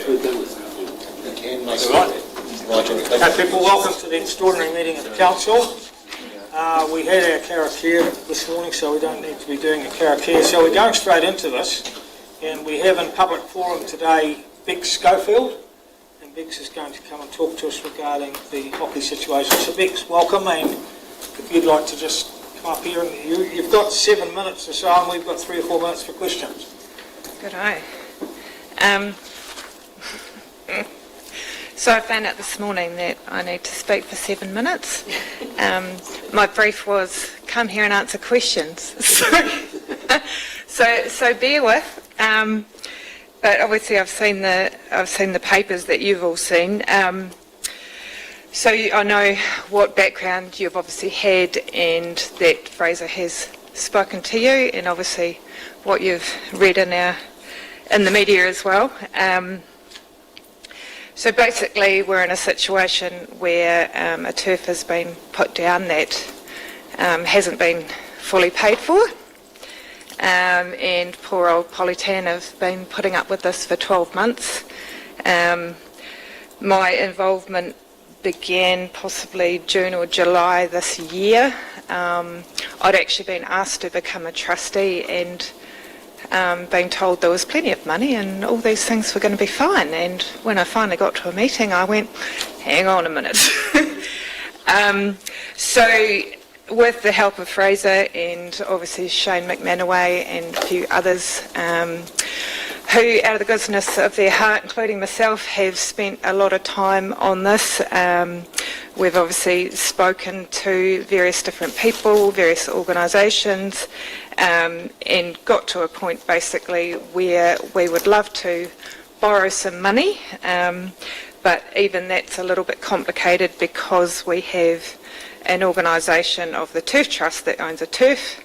Okay, people, welcome to the extraordinary meeting of the Council. We had our karakia this morning, so we don't need to be doing a karakia. So we're going straight into this, and we have in public forum today Bex Schofield, and Bex is going to come and talk to us regarding the hockey situation. So Bex, welcome, and if you'd like to just come up here, and you've got 7 minutes or so, and we've got 3 or 4 minutes for questions. Good eye. So I found out this morning that I need to speak for 7 minutes. My brief was come here and answer questions. So bear with. But obviously I've seen the papers that you've all seen. So I know what background you've obviously had, and that Fraser has spoken to you, and obviously what you've read in the media as well. So basically we're in a situation where a turf has been put down that hasn't been fully paid for, and poor old Masterton have been putting up with this for 12 months. My involvement began possibly June or July this year. I'd actually been asked to become a trustee and being told there was plenty of money and all these things were going to be fine. And when I finally got to a meeting, I went, hang on a minute. So with the help of Fraser and obviously Shane McManaway and a few others who, out of the goodness of their heart, including myself, have spent a lot of time on this. We've obviously spoken to various different people, various organisations, and got to a point basically where we would love to borrow some money, but even that's a little bit complicated because we have an organisation of the Turf Trust that owns a turf,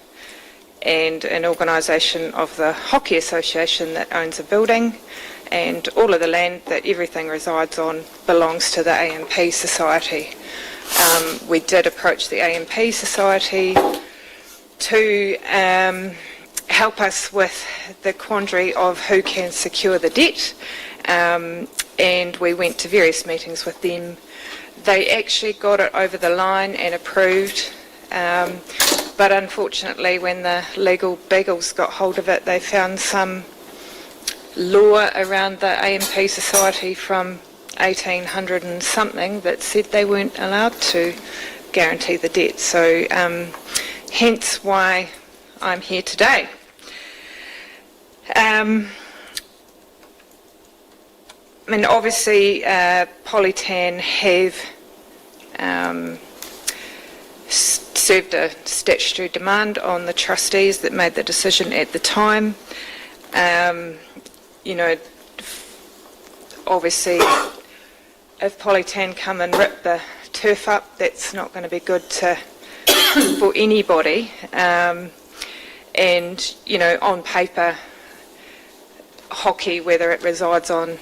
and an organisation of the Hockey Association that owns a building, and all of the land that everything resides on belongs to the AMP Society. We did approach the AMP Society to help us with the quandary of who can secure the debt, and we went to various meetings with them. They actually got it over the line and approved, but unfortunately when the legal beagles got hold of it, they found some law around the AMP Society from 1800 and something that said they weren't allowed to guarantee the debt. So hence why I'm here today. I mean, obviously Masterton have served a statutory demand on the trustees that made the decision at the time. You know, obviously if Masterton come and rip the turf up, that's not going to be good for anybody. And, you know, on paper, hockey, whether it resides on,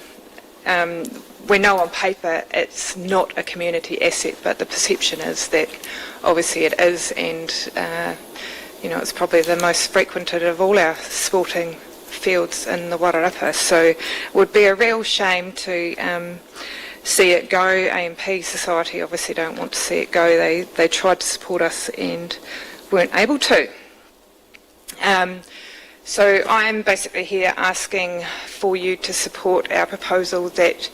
we know on paper it's not a community asset, but the perception is that obviously it is, and you know, it's probably the most frequented of all our sporting fields in the Wairarapa. So it would be a real shame to see it go. AMP Society obviously don't want to see it go. They tried to support us and weren't able to. So I'm basically here asking for you to support our proposal that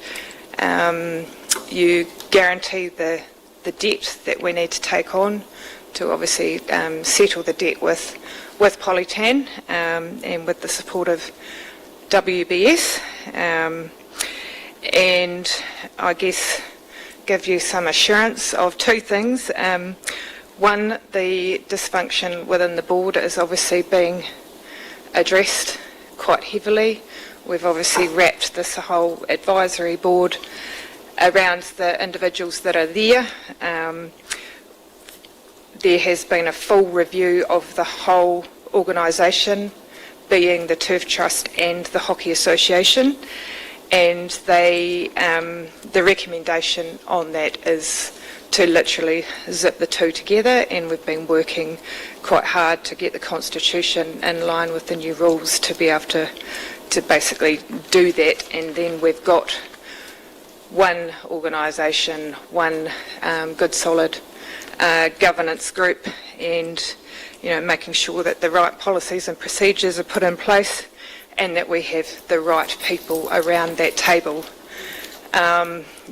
you guarantee the debt that we need to take on to obviously settle the debt with Masterton, and with the support of WBS, and I guess give you some assurance of 2 things. One, the dysfunction within the board is obviously being addressed quite heavily. We've obviously wrapped this whole advisory board around the individuals that are there. There has been a full review of the whole organisation, being the Turf Trust and the Hockey Association, and the recommendation on that is to literally zip the 2 together, and we've been working quite hard to get the Constitution in line with the new rules to be able to basically do that, and then we've got one organisation, one good solid governance group, and making sure that the right policies and procedures are put in place and that we have the right people around that table.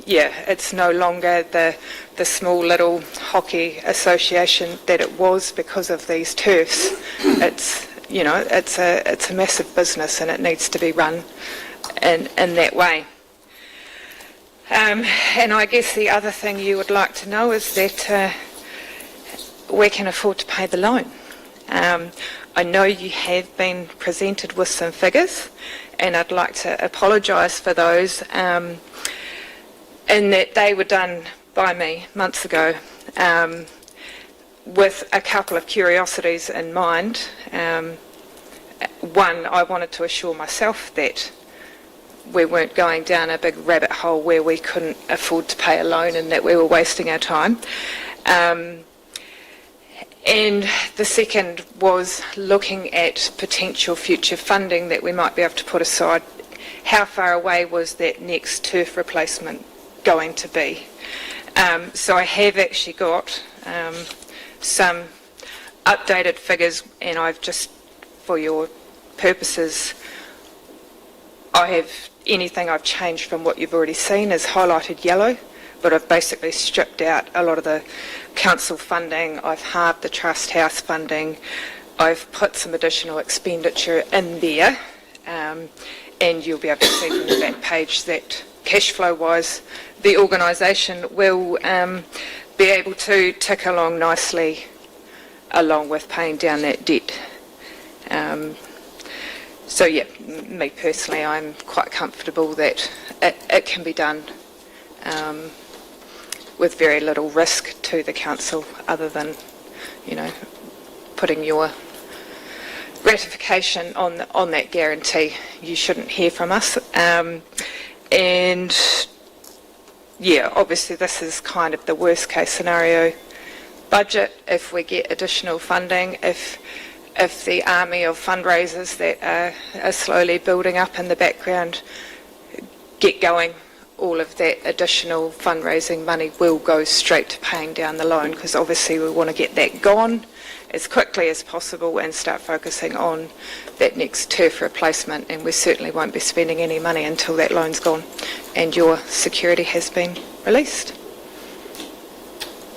It's no longer the small little hockey association that it was because of these turfs. It's a massive business, and it needs to be run in that way. And I guess the other thing you would like to know is that we can afford to pay the loan. I know you have been presented with some figures, and I'd like to apologise for those, in that they were done by me months ago, with a couple of curiosities in mind. One, I wanted to assure myself that we weren't going down a big rabbit hole where we couldn't afford to pay a loan and that we were wasting our time. And the second was looking at potential future funding that we might be able to put aside. How far away was that next turf replacement going to be? So I have actually got some updated figures, and I've just, for your purposes, I have anything I've changed from what you've already seen is highlighted yellow, but I've basically stripped out a lot of the council funding. I've halved the trust house funding. I've put some additional expenditure in there, and you'll be able to see from the back page that cash flow wise the organisation will be able to tick along nicely along with paying down that debt. So yeah, me personally, I'm quite comfortable that it can be done with very little risk to the council, other than, putting your ratification on that guarantee. You shouldn't hear from us. And yeah, obviously this is kind of the worst case scenario budget. If we get additional funding, if the army of fundraisers that are slowly building up in the background get going, all of that additional fundraising money will go straight to paying down the loan, because obviously we want to get that gone as quickly as possible and start focusing on that next turf replacement, and we certainly won't be spending any money until that loan's gone and your security has been released.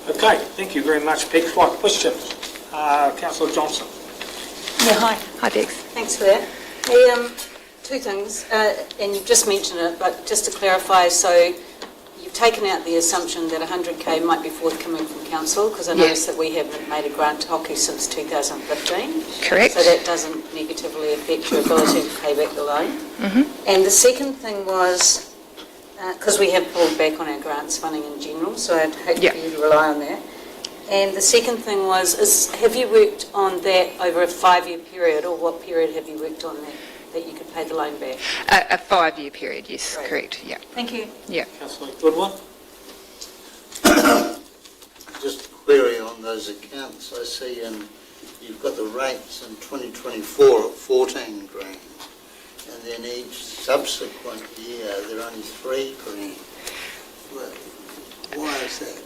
Okay, thank you very much, Bex. Right, questions? Councillor Johnson. Yeah, hi. Hi, Bex. Thanks for that. Hey, two things, and you've just mentioned it, but just to clarify, so you've taken out the assumption that 100k might be forthcoming from council, because I noticed that we haven't made a grant to hockey since 2015. Correct. So that doesn't negatively affect your ability to pay back the loan. Mm-hmm. And the second thing was, because we have pulled back on our grants funding in general, so I'd hate for you to rely on that. And the second thing was, have you worked on that over a 5-year period, or what period have you worked on that you could pay the loan back? A 5-year period, yes, Right. correct, yeah. Thank you. Yeah. Councillor Goodwin. Just a query on those accounts. I see you've got the rates in 2024 at 14 grand, and then each subsequent year they're only 3 grand. Well, why is that?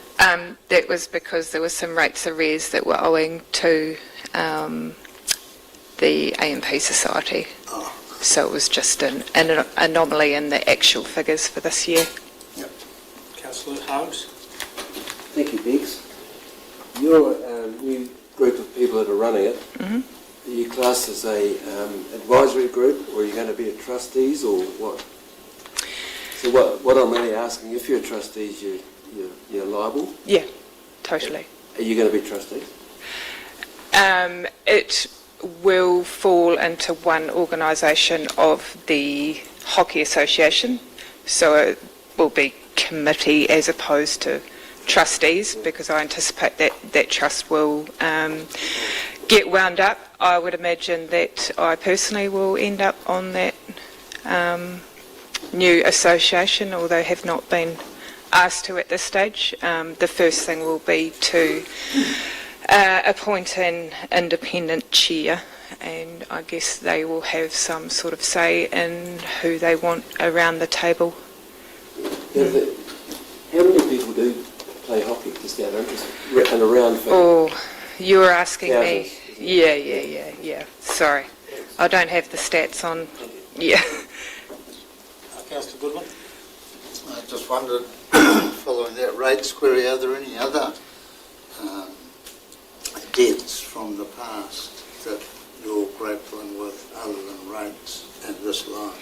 That was because there were some rates arrears that were owing to the AMP Society. Oh. So it was just an anomaly in the actual figures for this year. Yep. Councillor Holmes. Thank you, Bex. Your new group of people that are running it, are you classed as a advisory group, or are you going to be a trustees, or what? So what I'm really asking, if you're trustees, you're liable? Yeah, totally. Are you going to be trustees? It will fall into one organisation of the Hockey Association, so it will be committee as opposed to trustees, because I anticipate that trust will get wound up. I would imagine that I personally will end up on that new association, although have not been asked to at this stage. The first thing will be to appoint an independent chair, and I guess they will have some sort of say in who they want around the table. How many people do play hockey just out of interest? And around for Oh, you were asking me. thousands, isn't it? Yeah. Sorry. I don't have the stats on. Yeah. Councillor Goodwin? I just wondered, following that rates query, are there any other debts from the past that you're grappling with other than rates and this line?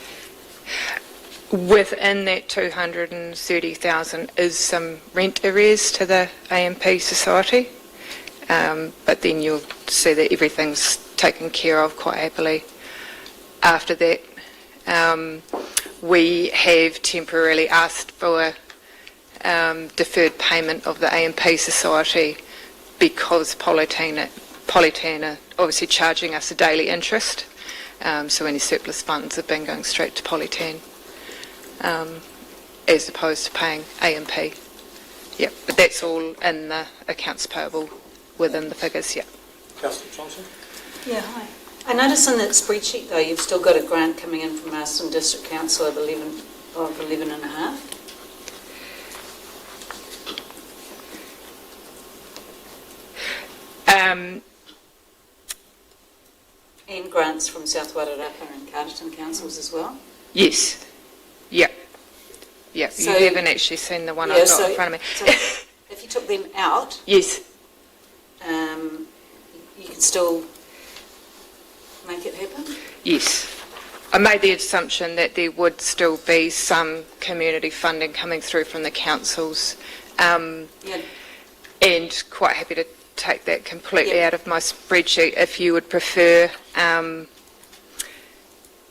Within that 230,000 is some rent arrears to the AMP Society, but then you'll see that everything's taken care of quite happily after that. We have temporarily asked for deferred payment of the AMP Society because Polytena obviously charging us a daily interest, so any surplus funds have been going straight to Polytena. As opposed to paying AMP. Yep, but that's all in the accounts payable within the figures, yeah. Councillor Johnson? Yeah, hi. I notice in that spreadsheet though, you've still got a grant coming in from Masterton District Council of 11 and a half. And grants from South Wairarapa and Carterton councils as well. Yes, yep. Yep, So- you haven't actually seen the one I've got in front of me. So if you took them out, Yes, you can still make it happen? yes. I made the assumption that there would still be some community funding coming through from the councils, Yeah. and quite happy to take that completely Yep. out of my spreadsheet if you would prefer.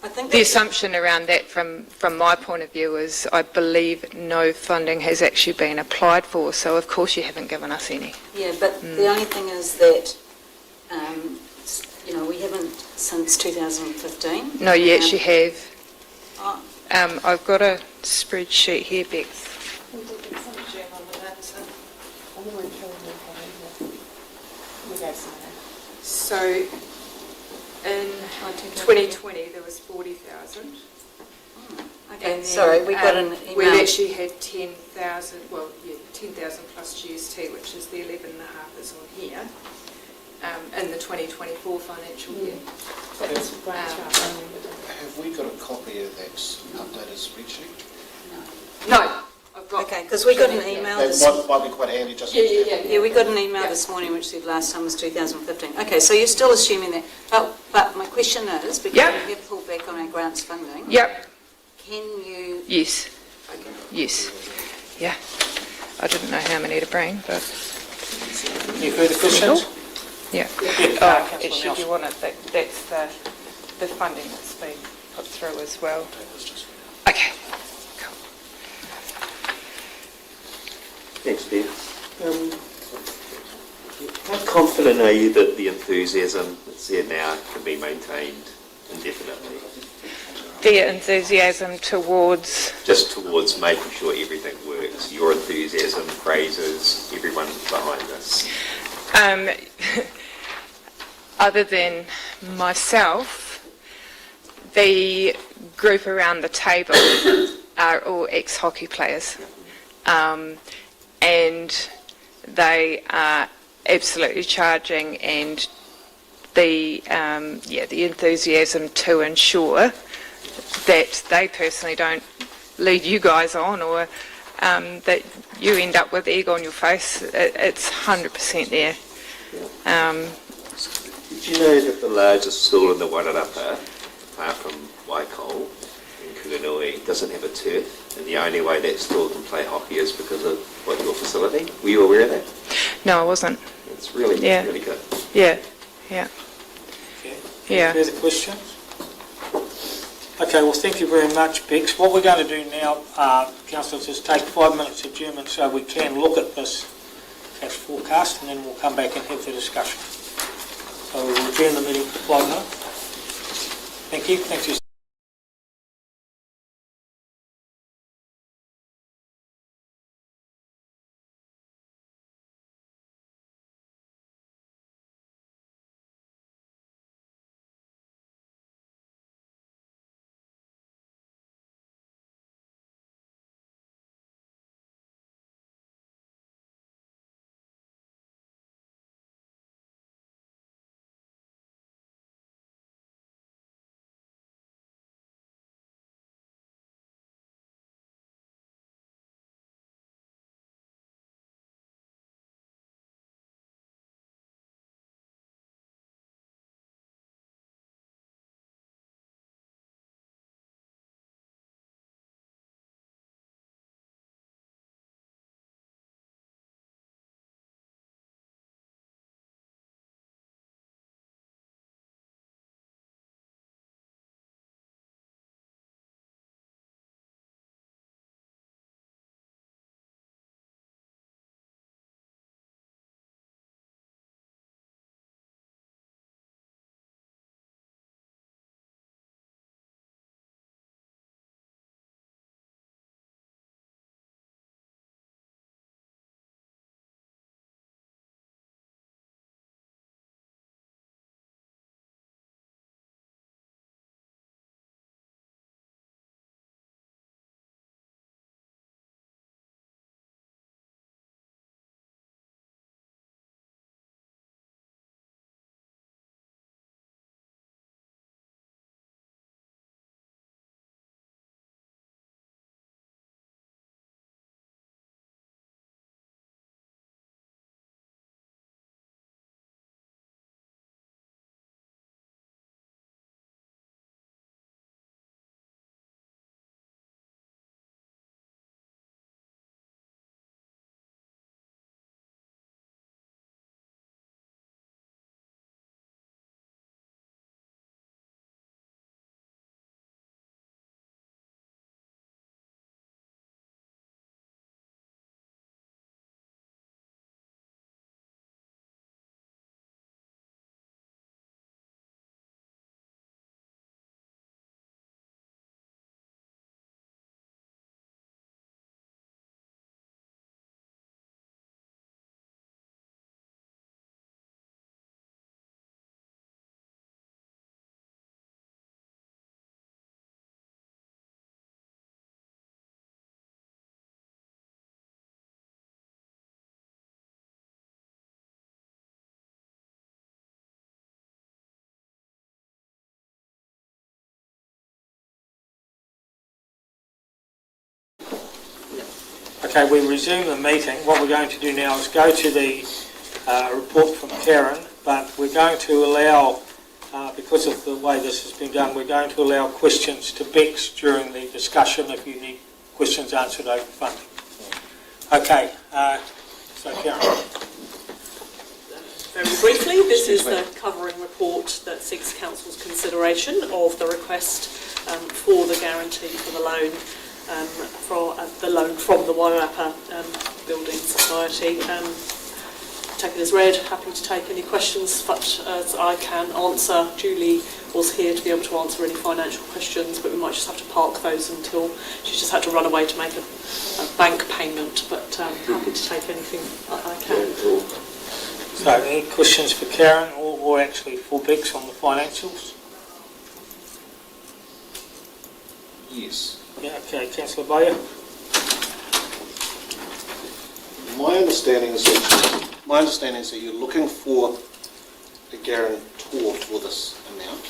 I think The that's- assumption around that from my point of view is I believe no funding has actually been applied for, so of course you haven't given us any. Yeah, but the only thing is that, we haven't since 2015. No, you actually have. Oh, I've got a spreadsheet here, Bex. So in 2020 there was 40,000. okay, And then, sorry, we got an We email. actually had 10,000, 10,000 plus GST, which is the 11.5 is on here, in the 2024 financial year. Have we got a copy of that updated spreadsheet? No, I've got. Okay, because we got an email this That might be quite handy just. Yeah, we got an email this morning which said last time was 2015. Okay, so you're still assuming that. But my question is, because Yep. we have pulled back on our grants funding, Yep, can you... yes, Okay. yes, yeah. I didn't know how many to bring, but Any further questions? yeah. Councillor Actually, Nelson. you want it, that's the funding that's been put through as well. Okay, cool. Thanks, Ben. How confident are you that the enthusiasm that's there now can be maintained indefinitely? The enthusiasm towards, Just towards making sure everything works, your enthusiasm, Fraser's, everyone behind this. other than myself, the group around the table are all ex-hockey players, and they are absolutely charging, and the enthusiasm to ensure that they personally don't lead you guys on, or that you end up with egg on your face. It's 100% there. Did you know that the largest school in the Wairarapa, apart from Waikol and Kuganui, doesn't have a turf, and the only way that school can play hockey is because of your facility? Were you aware of that? No, I wasn't. It's really, Yeah. really good. Yeah. Okay. Yeah. Any further questions? Okay, well, thank you very much, Bex. What we're going to do now, councillors, is take 5 minutes adjournment so we can look at this cash forecast, and then we'll come back and have the discussion. So we'll adjourn the meeting for 5 minutes. Thank you. Thanks for your Okay, we resume the meeting. What we're going to do now is go to the report from Karen, but we're going to allow, because of the way this has been done, we're going to allow questions to Bex during the discussion if you need questions answered over funding. Okay, so Karen. Very briefly, this is the covering report that seeks Council's consideration of the request for the guarantee for the loan from the Wairarapa Building Society. Take it as read. Happy to take any questions such as I can answer. Julie was here to be able to answer any financial questions, but we might just have to park those until she's just had to run away to make a bank payment. But happy to take anything I can. So, any questions for Karen or actually for Bex on the financials? Yes. Yeah, okay, Councillor Bowyer. My understanding is that you're looking for a guarantor for this amount.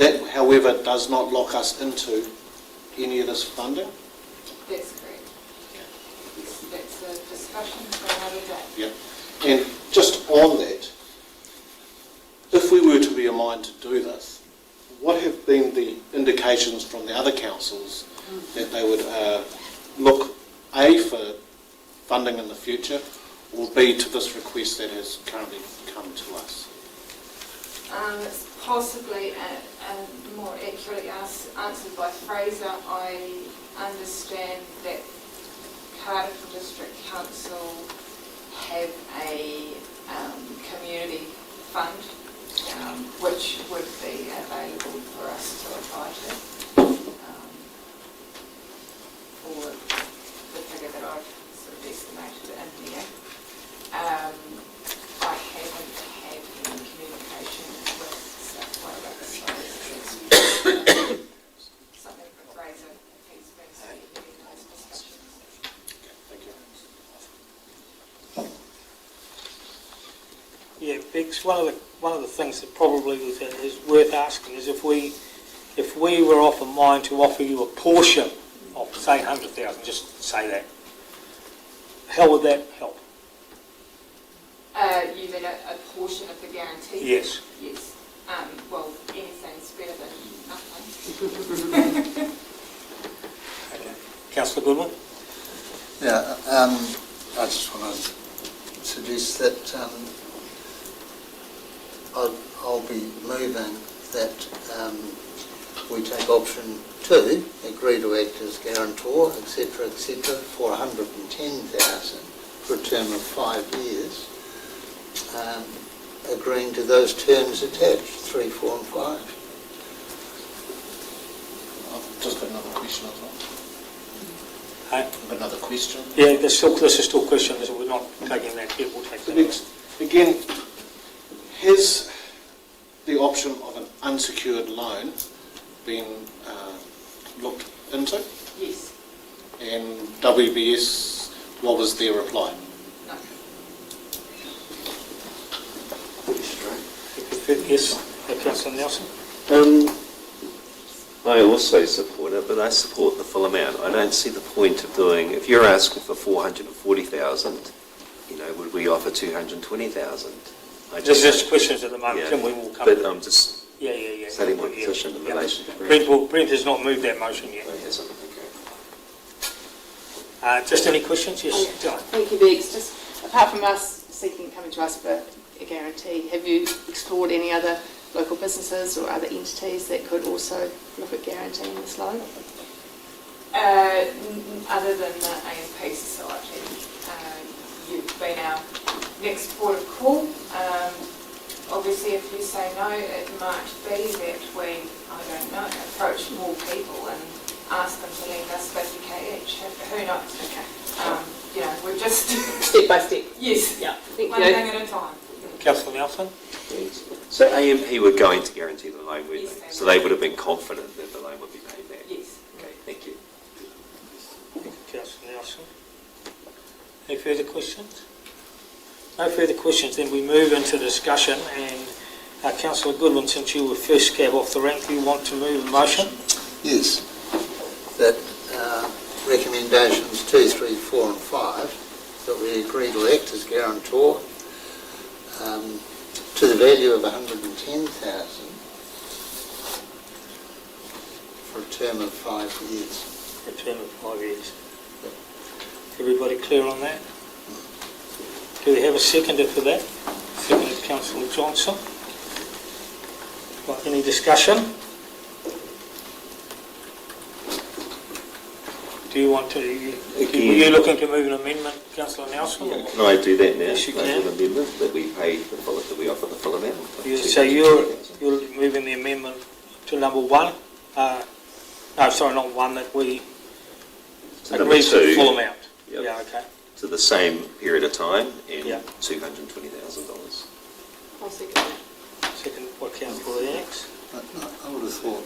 That, however, does not lock us into any of this funding. That's correct. That's a discussion for another day. Yeah. And just on that, if we were to be a mind to do this, what have been the indications from the other councils that they would look, A, for funding in the future, or B, to this request that has currently come to us? It's possibly more accurately answered by Fraser. I understand that Cardiff District Council have a community fund which would be available for us to apply to for the figure that I've sort of estimated in here. I haven't had any communication with South Wairarapa, so it's something for Fraser if he's been speaking in those discussions. Thank you. Yeah, Bex, one of the things that probably is worth asking is if we were off a mind to offer you a portion of, say, 100,000, just say that, how would that help? You mean a portion of the guarantee? Yes. Yes. Well, anything's better than nothing. Okay. Councillor Goodwin? Yeah, I just want to suggest that I'll be moving that we take option 2, agree to act as guarantor, etc., for 110,000 for a term of 5 years, agreeing to those terms attached, 3, 4 and 5. I've just got another question as well. Hey? I've got another question. Yeah, this is still questions. We're not taking that yet. We'll take So that. next, again, has the option of an unsecured loan been looked into? Yes. And WBS, what was their reply? No. Pretty straight. Yes, Councillor Nelson? I also support it, but I support the full amount. I don't see the point of doing, if you're asking for 440,000, would we offer 220,000? There's just questions at the moment, Yeah. and we will come But to I'm just Yeah. stating my position in Yeah. relation to Brent. Brent has not moved that motion yet. Oh, he hasn't, Just any questions? Yes, John. Thank you, Bex. Just apart from us coming to us for a guarantee, have you explored any other local businesses or other entities that could also look at guaranteeing this loan? Other than the AMP Society, you've been our next port of call. Obviously, if you say no, it might be that we, approach more people and ask them to lend us 50k each. Who knows? Okay. We're just Step by step. yes, Yeah. Thank one you. thing at a time. Councillor Nelson? Yes. So AMP were going to guarantee the loan, weren't Yes, they? they So were. they would have been confident that the loan would be paid back. Yes. Okay, thank you. Thank you, Councillor Nelson. Any further questions? No further questions, then we move into discussion, and Councillor Goodwin, since you were first cab off the rank, do you want to move a motion? Yes, that recommendations 2, 3, 4 and 5 that we agree to act as guarantor to the value of 110,000 for a term of 5 years. For a term of 5 years. Everybody clear on that? Do we have a seconder for that? Seconded Councillor Johnson. Right, any discussion? Do you want to, were you looking to move an amendment, Councillor Nelson? Yeah, can I do that now? Yes, you Make can. an amendment that we pay the full, that we offer the full amount. So you're moving the amendment to number 1? No, sorry, not 1, that we To number agree to the 2, full amount. Yep. Yeah, okay. to the same period of time and Yeah. $220,000. I'll second that. Second by Councillor Lennox. I would have thought,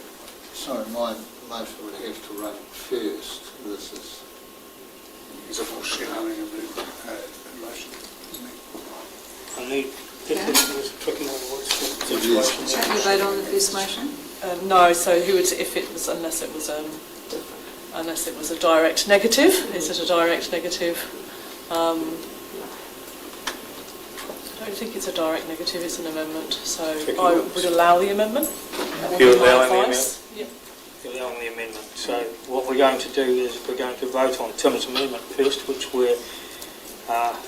sorry, my motion would have to run first. This is... It's a full shareholding motion, isn't it? I need, this was a tricky one, what's the situation? Shall we vote on the first motion? No, so who would, if it was, unless it was a direct negative, is it a direct negative? I don't think it's a direct negative, it's an amendment, so Tricky I ones. would allow the amendment. That would You're be my allowing the advice. Yeah. Allowing the amendment. So what we're going to do is we're going to vote on Tim's amendment first, which we're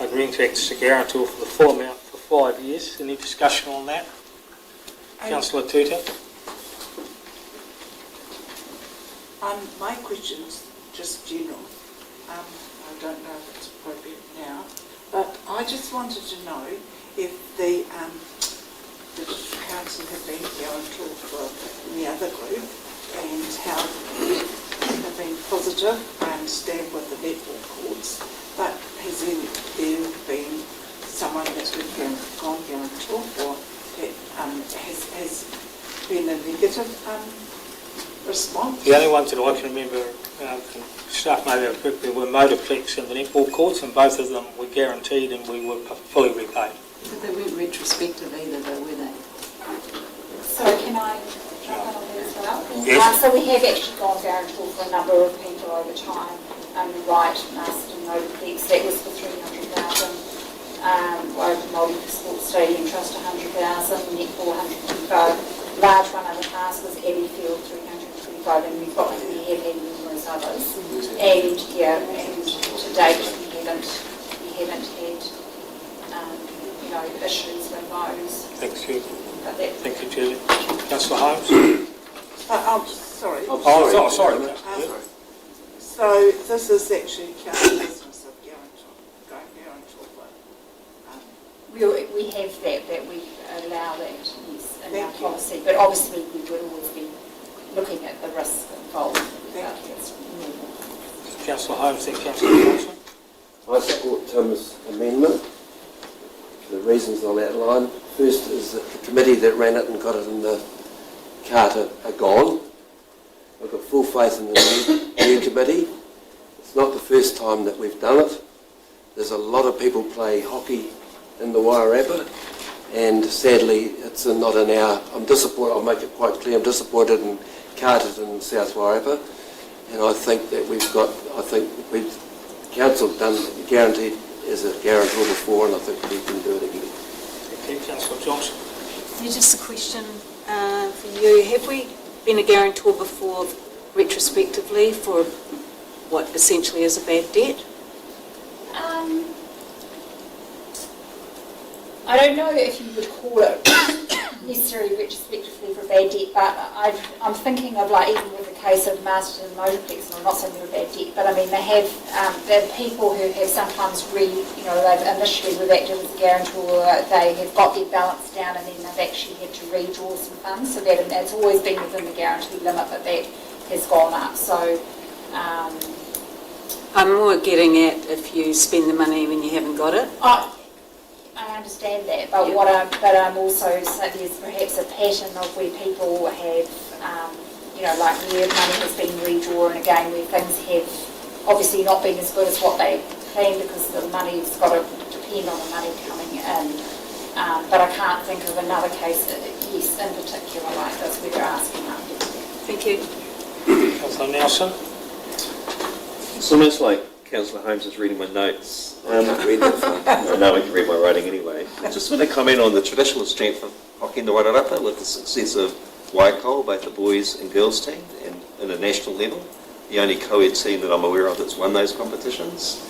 agreeing to act as a guarantor for the full amount for 5 years. Any discussion on that? Councillor Tuta? My question's just general. I don't know if it's appropriate now, but I just wanted to know if the council have been guarantor for the other group and how they've been positive. I understand with the netball courts, but has there been someone that's been gone guarantor for that has been a negative response? The only ones that I can remember, staff maybe were Motorplex and the netball courts, and both of them were guaranteed and we were fully repaid. But they weren't retrospective either, though, were they? So can I jump in on that as well? Yes. So we have actually gone guarantor for a number of people over time. You're right, Masterton, Motorplex, that was for 300,000. Multi-Sport Stadium Trust 100,000, Netball 125. Large one in the past was Abbeyfield 325, and we have had numerous others. And to date we haven't had issues with those. Thanks, Julie. But that, Thank you, Julie. Councillor Holmes? Sorry. Sorry. So this is actually council business of going guarantor for. we have that we allow that, yes, in our Thank you. policy. But obviously we would always be looking at the risk involved. Thank you. That's normal. Councillor Holmes, then Councillor Johnson. I support Tim's amendment for the reasons I'll outline. First is that the committee that ran it and got it in the Carter are gone. I've got full faith in the new committee. It's not the first time that we've done it. There's a lot of people play hockey in the Wairarapa, and sadly it's not in our... I'm disappointed, I'll make it quite clear, I'm disappointed in Carter and South Wairarapa, and I think that council have done guaranteed as a guarantor before, and I think we can do it again. Thank you, Councillor Johnson. Yeah, just a question for you. Have we been a guarantor before retrospectively for what essentially is a bad debt? I don't know if you would call it necessarily retrospectively for a bad debt, but I'm thinking of, like, even with the case of Masterton and Motorplex, and I'm not saying they're a bad debt, but I mean they're people who have sometimes they've initially we've acted as a guarantor, they have got their balance down and then they've actually had to redraw some funds, so that's always been within the guarantee limit, but that has gone up. So I'm more getting at if you spend the money when you haven't got it. I understand that, but I'm also saying there's perhaps a pattern of where people have, like where money has been redrawn again, where things have obviously not been as good as what they planned because the money's got to depend on the money coming in. But I can't think of another case, yes, in particular like this, where they're asking that. Thank you. Councillor Nelson. It's almost like Councillor Holmes is reading my notes. I can't read that far. I know I can read my writing anyway. I just want to comment on the traditional strength of hockey in the Wairarapa with the success of Waikol, both the boys and girls team, and at a national level. The only co-ed team that I'm aware of that's won those competitions.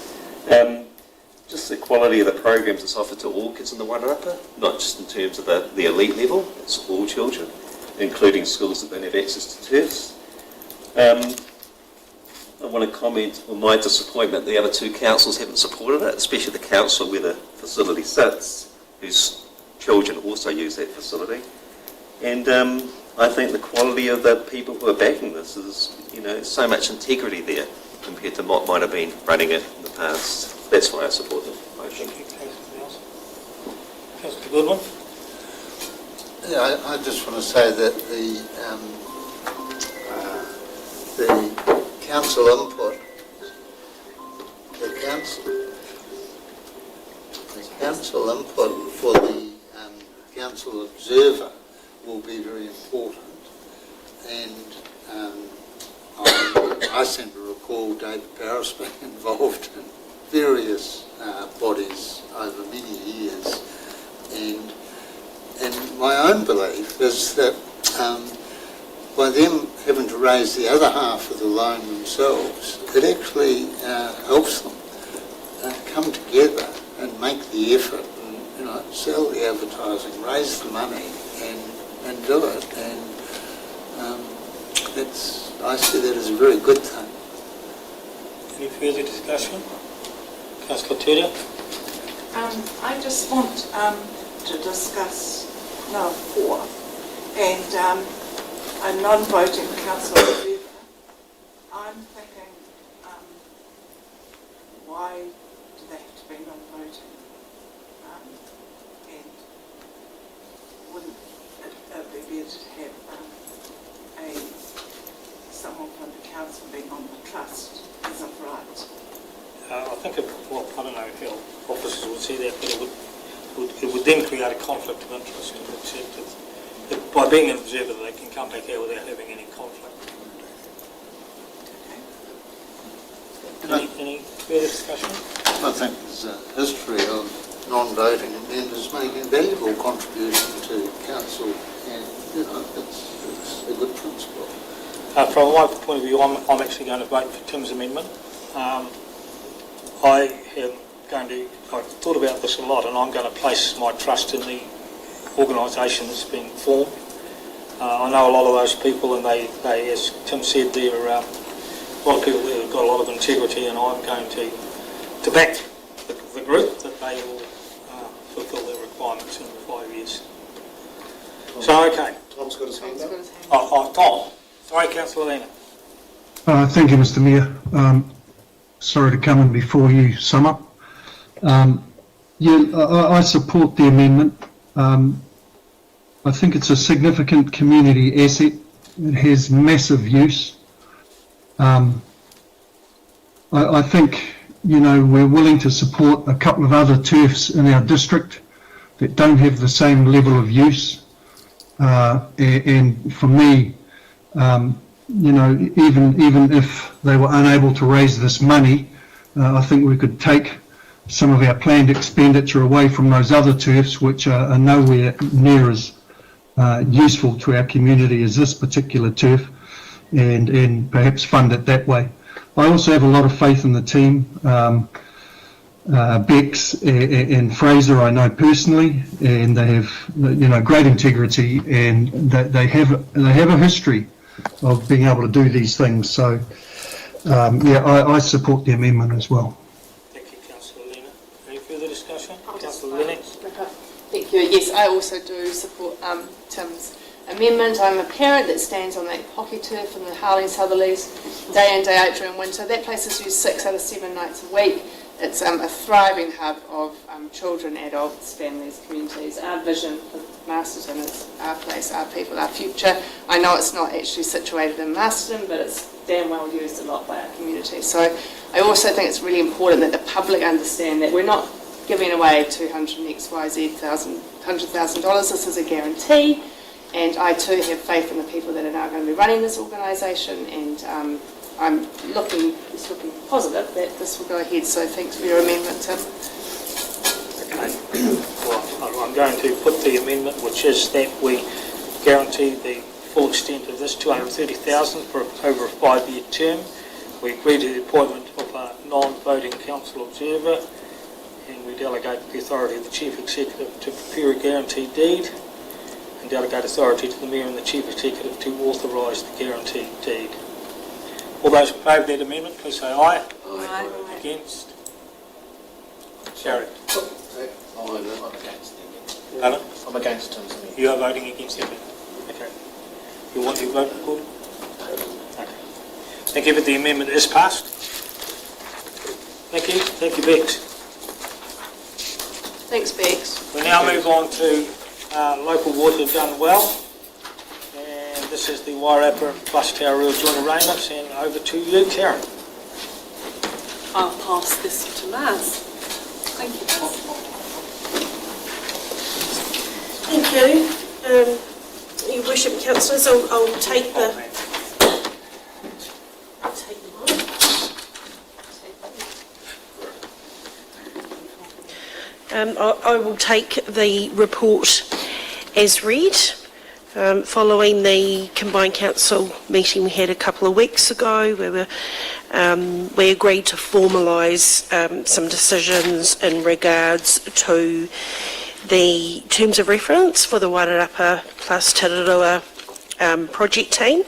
Just the quality of the programs that's offered to all kids in the Wairarapa, not just in terms of the elite level, it's all children, including schools that don't have access to turfs. I want to comment on my disappointment the other two councils haven't supported it, especially the council where the facility sits, whose children also use that facility. And I think the quality of the people who are backing this is, so much integrity there compared to what might have been running it in the past. That's why I support the motion. Councillor Goodwin? Yeah, I just want to say that the council input, the council input for the council observer will be very important. And I seem to recall David Barris being involved in various bodies over many years. And my own belief is that by them having to raise the other half of the loan themselves, it actually helps them come together and make the effort and sell the advertising, raise the money and do it. And I see that as a very good thing. Any further discussion? Councillor Turia? I just want to discuss now 4 and a non-voting councillor observer. I'm thinking, why do they have to be non-voting? And wouldn't it be better to have someone from the council being on the trust as of right? I think, I don't know how officers would see that, but it would then create a conflict of interest in the sense that by being an observer they can come back here without having any conflict. Any further discussion? I think there's a history of non-voting members making a valuable contribution to council, and it's a good principle. From my point of view, I'm actually going to vote for Tim's amendment. I've thought about this a lot, and I'm going to place my trust in the organisation that's been formed. I know a lot of those people, and they as Tim said, there are a lot of people there who've got a lot of integrity, and I'm going to back the group that they will fulfil their requirements in the 5 years. So, okay. Tom's got his hand up. Tom. Sorry, Councillor Lena. Thank you, Mr Mayor. Sorry to come in before you sum up. I support the amendment. I think it's a significant community asset. It has massive use. I think, we're willing to support a couple of other turfs in our district that don't have the same level of use. And for me, even if they were unable to raise this money, I think we could take some of our planned expenditure away from those other turfs, which are nowhere near as useful to our community as this particular turf, and perhaps fund it that way. I also have a lot of faith in the team. Bex and Fraser I know personally, and they have great integrity, and they have a history of being able to do these things. So I support the amendment as well. Thank you, Councillor Lena. Any further discussion? Councillor Lennox. Thank you. Yes, I also do support Tim's amendment. I'm a parent that stands on that hockey turf in the Harley Southerleys day in, day out during winter. That place is used 6 out of 7 nights a week. It's a thriving hub of children, adults, families, communities. Our vision for Masterton is our place, our people, our future. I know it's not actually situated in Masterton, but it's damn well used a lot by our community. So I also think it's really important that the public understand that we're not giving away $100,000. This is a guarantee, and I too have faith in the people that are now going to be running this organisation, and it's looking positive that this will go ahead, so thanks for your amendment, Tim. Okay. Well, I'm going to put the amendment, which is that we guarantee the full extent of this 230,000 for over a 5-year term. We agree to the appointment of a non-voting council observer, and we delegate the authority of the Chief Executive to prepare a guarantee deed, and delegate authority to the Mayor and the Chief Executive to authorise the guarantee deed. All those in favour of that amendment, please say aye. Aye. Against? Carried. I'm against the amendment. Pardon? I'm against Tim's amendment. You are voting against the amendment? Okay. You want your vote recorded? Okay. Thank you, but the amendment is passed. Thank you. Thank you, Bex. Thanks, Bex. We now move on to local water done well. And this is the Wairarapa plus Taurua joint arrangements, and over to you, Karen. I'll pass this to Maz. Thank you, Maz. Thank you. Your Worship, Councillors, I'll take the... Take them on. I will take the report as read, following the Combined Council meeting we had a couple of weeks ago, where we agreed to formalise some decisions in regards to the terms of reference for the Wairarapa plus Tararua project team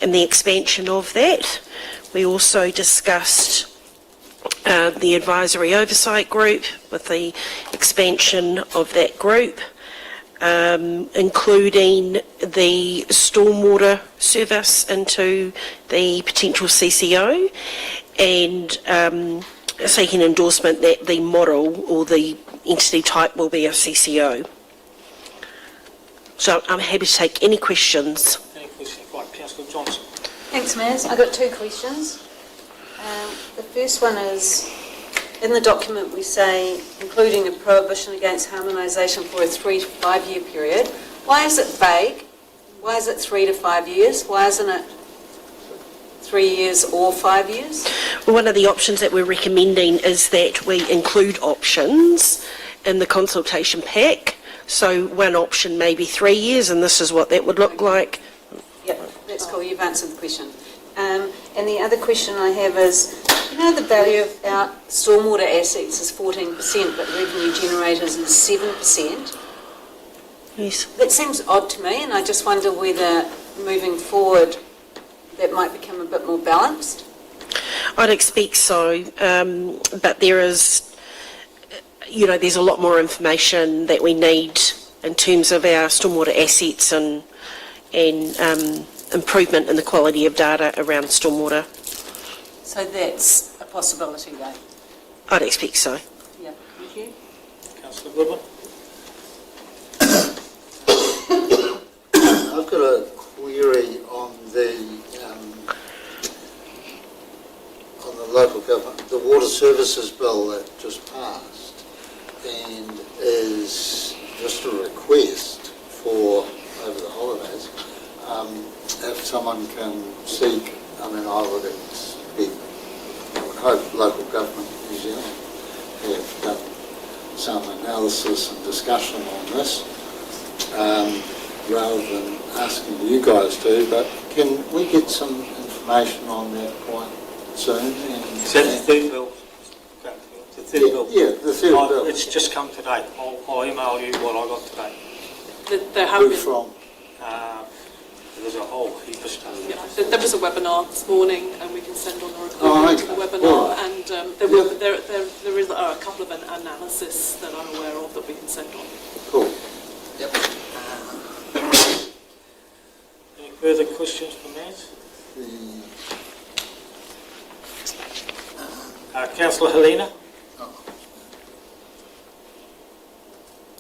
and the expansion of that. We also discussed the advisory oversight group with the expansion of that group, including the stormwater service into the potential CCO, and seeking endorsement that the model or the entity type will be a CCO. So I'm happy to take any questions. Any questions? Right, Councillor Johnson. Thanks, Maz. I've got 2 questions. The first one is, in the document we say, including a prohibition against harmonisation for a 3 to 5 year period. Why is it vague? Why is it 3 to 5 years? Why isn't it 3 years or 5 years? Well, one of the options that we're recommending is that we include options in the consultation pack. So one option may be 3 years, and this is what that would look like. Yep, that's cool. You've answered the question. And the other question I have is, you know, the value of our stormwater assets is 14%, but revenue generators is 7%. Yes. That seems odd to me, and I just wonder whether moving forward that might become a bit more balanced. I'd expect so, but there is, you know, there's a lot more information that we need in terms of our stormwater assets and improvement in the quality of data around stormwater. So that's a possibility, though. I'd expect so. Yeah, thank you. Councillor Goodwin. I've got a query on the local government, the water services bill that just passed, and is just a request for over the holidays. If someone can seek, I mean, I would expect, I would hope local government in New Zealand have done some analysis and discussion on this, rather than asking you guys to, but can we get some information on that quite soon? Is that the third bill? Okay, the third bill? Yeah, the third bill. It's just come today. I'll email you what I got today. There have Who been... from? There's a whole heap of stuff. Yeah, there was a webinar this morning, and we can send on a recording Oh, to the okay. webinar. Right. And there is a couple of analysis that I'm aware of that we can send on. Cool. Yep. Any further questions from Naz? Councillor Helena.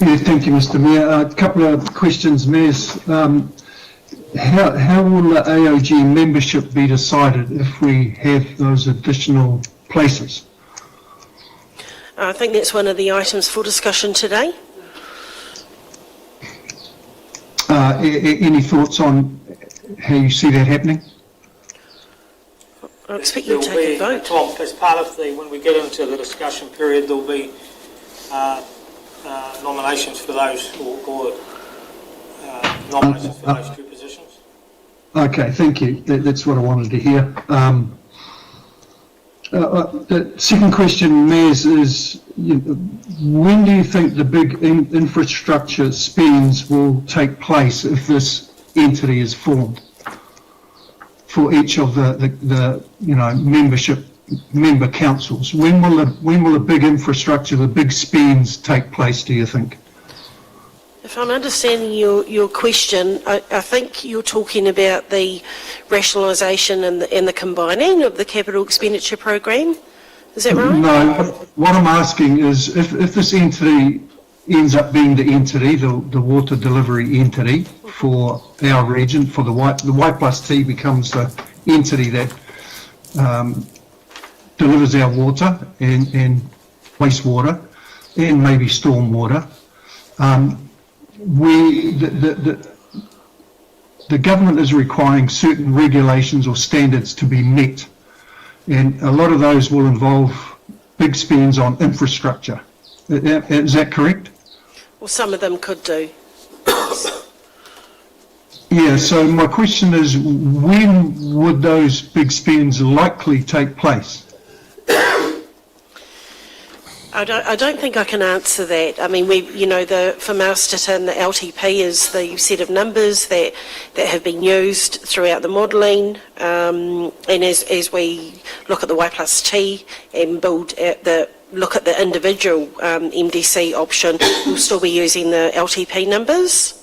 Yeah, thank you, Mr. Mayor. A couple of questions, Ms. How will the AOG membership be decided if we have those additional places? I think that's one of the items for discussion today. Any thoughts on how you see that happening? I expect you to there'll take a be, vote. Tom, as part of when we get into the discussion period, there'll be nominations for those, or nominations for those two positions. Okay, thank you. That's what I wanted to hear. The second question, Maz, is when do you think the big infrastructure spends will take place if this entity is formed for each of the member councils? When will the big infrastructure, the big spends take place, do you think? If I'm understanding your question, I think you're talking about the rationalisation and the combining of the capital expenditure program. Is that right? No, what I'm asking is if this entity ends up being the entity, the water delivery entity for our region, for the Y+T becomes the entity that delivers our water and wastewater and maybe stormwater. The government is requiring certain regulations or standards to be met, and a lot of those will involve big spends on infrastructure. Is that correct? Well, some of them could do. Yeah, so my question is, when would those big spends likely take place? I don't think I can answer that. I mean, for Masterton, the LTP is the set of numbers that have been used throughout the modelling, and as we look at the Y+T and look at the individual MDC option, we'll still be using the LTP numbers.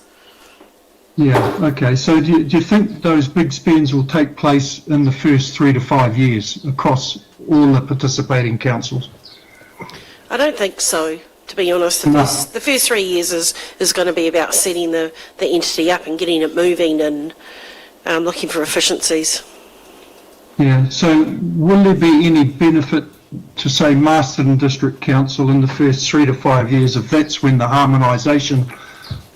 Yeah, okay. So do you think those big spends will take place in the first 3 to 5 years across all the participating councils? I don't think so, to be honest. The first 3 years is going to be about setting the entity up and getting it moving and looking for efficiencies. Yeah, so will there be any benefit to, say, Masterton District Council in the first 3 to 5 years if that's when the harmonisation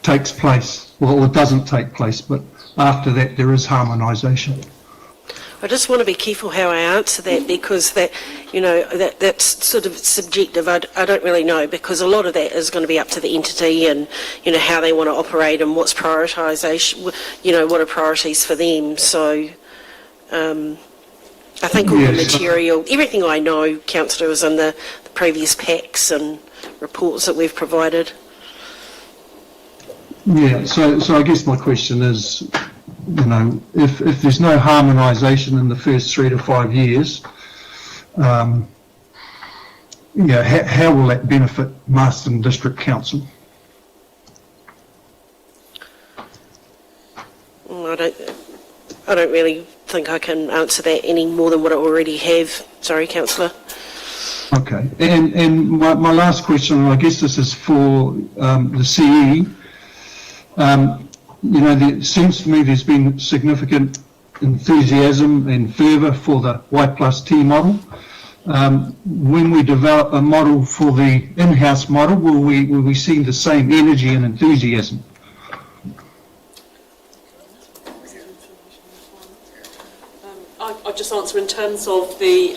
takes place? Well, it doesn't take place, but after that there is harmonisation. I just want to be careful how I answer that, because that's sort of subjective. I don't really know, because a lot of that is going to be up to the entity and how they want to operate and what's prioritisation. What are priorities for them. So I think all the material, everything I know, Councillor, is in the previous packs and reports that we've provided. Yeah, so I guess my question is, if there's no harmonisation in the first 3 to 5 years, how will that benefit Masterton District Council? I don't really think I can answer that any more than what I already have. Sorry, Councillor. Okay, and my last question, and I guess this is for the CE. It seems to me there's been significant enthusiasm and fervour for the Y+T model. When we develop a model for the in-house model, will we see the same energy and enthusiasm? I'll just answer in terms of the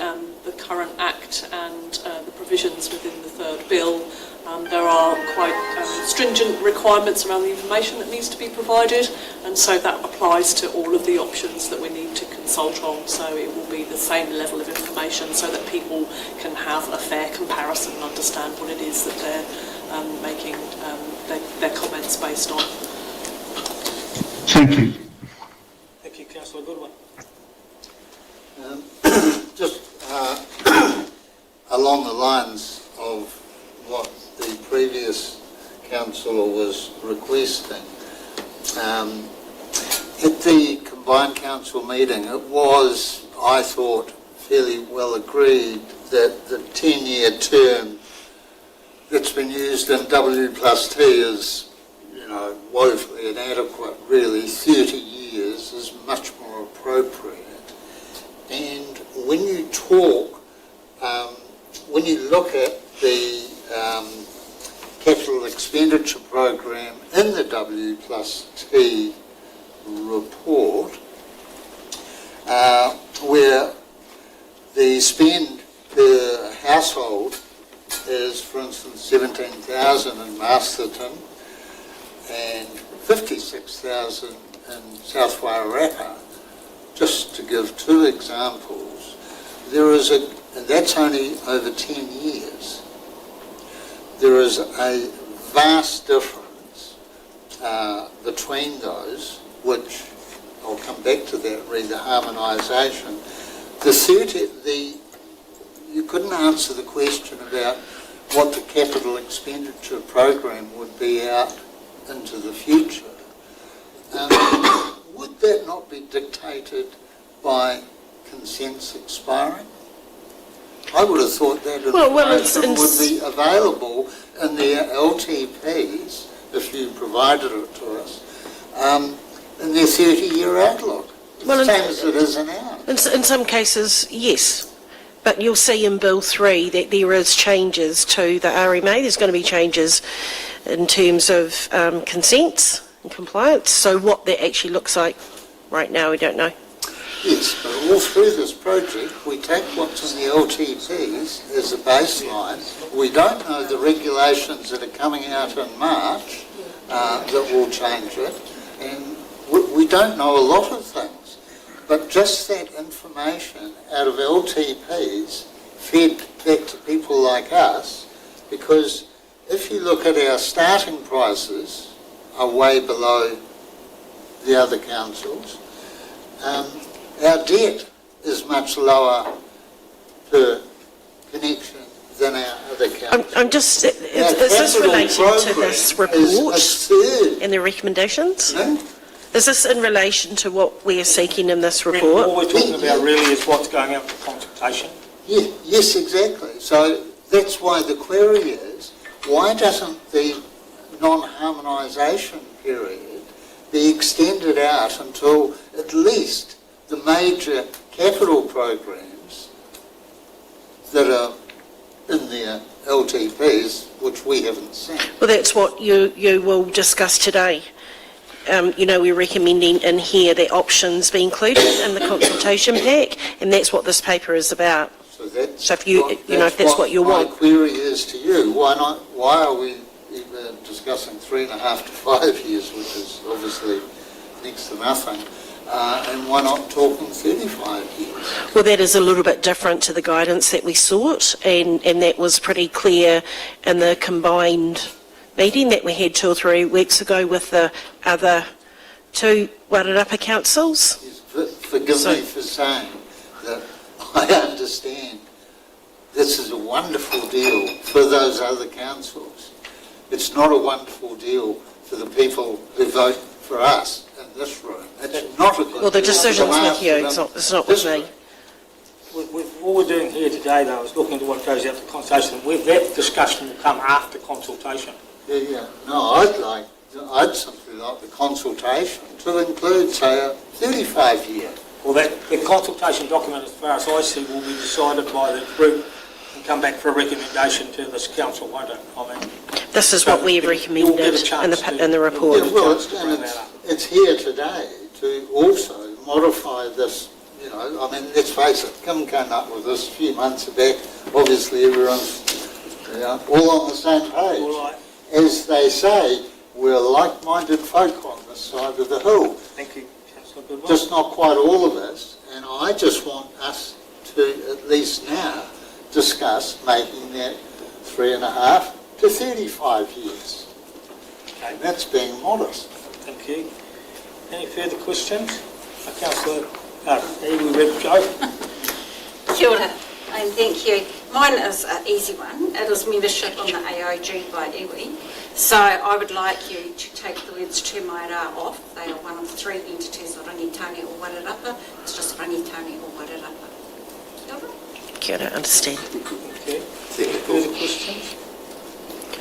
current Act and the provisions within the third bill. There are quite stringent requirements around the information that needs to be provided, and so that applies to all of the options that we need to consult on. So it will be the same level of information so that people can have a fair comparison and understand what it is that they're making their comments based on. Thank you. Thank you, Councillor Goodwin. Just along the lines of what the previous councillor was requesting, at the combined council meeting it was, I thought, fairly well agreed that the 10-year term that's been used in W+T is, woefully inadequate, really. 30 years is much more appropriate. And when you talk, when you look at the capital expenditure program in the W+T report, where the spend per household is, for instance, 17,000 in Masterton and 56,000 in South Wairarapa. Just to give two examples, there is and that's only over 10 years. There is a vast difference between those, which I'll come back to that, read the harmonisation. You couldn't answer the question about what the capital expenditure program would be out into the future. Would that not be dictated by consents expiring? I would have thought that information would be available in the LTPs, if you provided it to us, in their 30-year outlook. The same as it is in ours. In some cases, yes. But you'll see in Bill 3 that there is changes to the RMA. There's going to be changes in terms of consents and compliance. So what that actually looks like right now, we don't know. Yes, but all through this project, we take what's in the LTPs as a baseline. We don't know the regulations that are coming out in March that will change it, and we don't know a lot of things. But just that information out of LTPs fed back to people like us, because if you look at our starting prices are way below the other councils. Our debt is much lower per connection than our other councils. I'm just, is this relating to this report and the recommendations? No? Is this in relation to what we are seeking in this report? All we're talking about really is what's going out for consultation. Yeah, yes, exactly. So that's why the query is, why doesn't the non-harmonisation period be extended out until at least the major capital programs that are in their LTPs, which we haven't seen? Well, that's what you will discuss today. We're recommending in here that options be included in the consultation pack, and that's what this paper is about. So that's So if that's what you want. My query is to you, why are we discussing 3.5 to 5 years, which is obviously next to nothing, and why not talking 35 years? Well, that is a little bit different to the guidance that we sought, and that was pretty clear in the combined meeting that we had 2 or 3 weeks ago with the other 2 Wairarapa councils. Forgive me for saying that I understand this is a wonderful deal for those other councils. It's not a wonderful deal for the people who vote for us in this room. It's not a good deal. Well, the decision's with you, it's not with me. What we're doing here today, though, is looking at what goes out for consultation. That discussion will come after consultation. Yeah. No, I'd simply like the consultation to include, say, a 35-year. Well, the consultation document, as far as I see, will be decided by the group and come back for a recommendation to this council, won't it? This is what we've recommended in the report. Yeah, well, it's here today to also modify this. Let's face it, Kim came up with this a few months back. Obviously, everyone's all on the same page. All right. As they say, we're like-minded folk on this side of the hill. Thank you, Councillor Goodwin. Just not quite all of us, and I just want us to, at least now, discuss making that 3.5 to 35 years. Okay. And that's being modest. Thank you. Any further questions? Councillor, are we ready to go? Kia ora, and thank you. Mine is an easy one. It is membership on the AOG by iwi. So I would like you to take the words Te Maira off. They are one of 3 entities of Rangitane or Wairarapa. It's just Rangitane or Wairarapa. Kia ora. Kia ora, understand. Okay. Any further questions?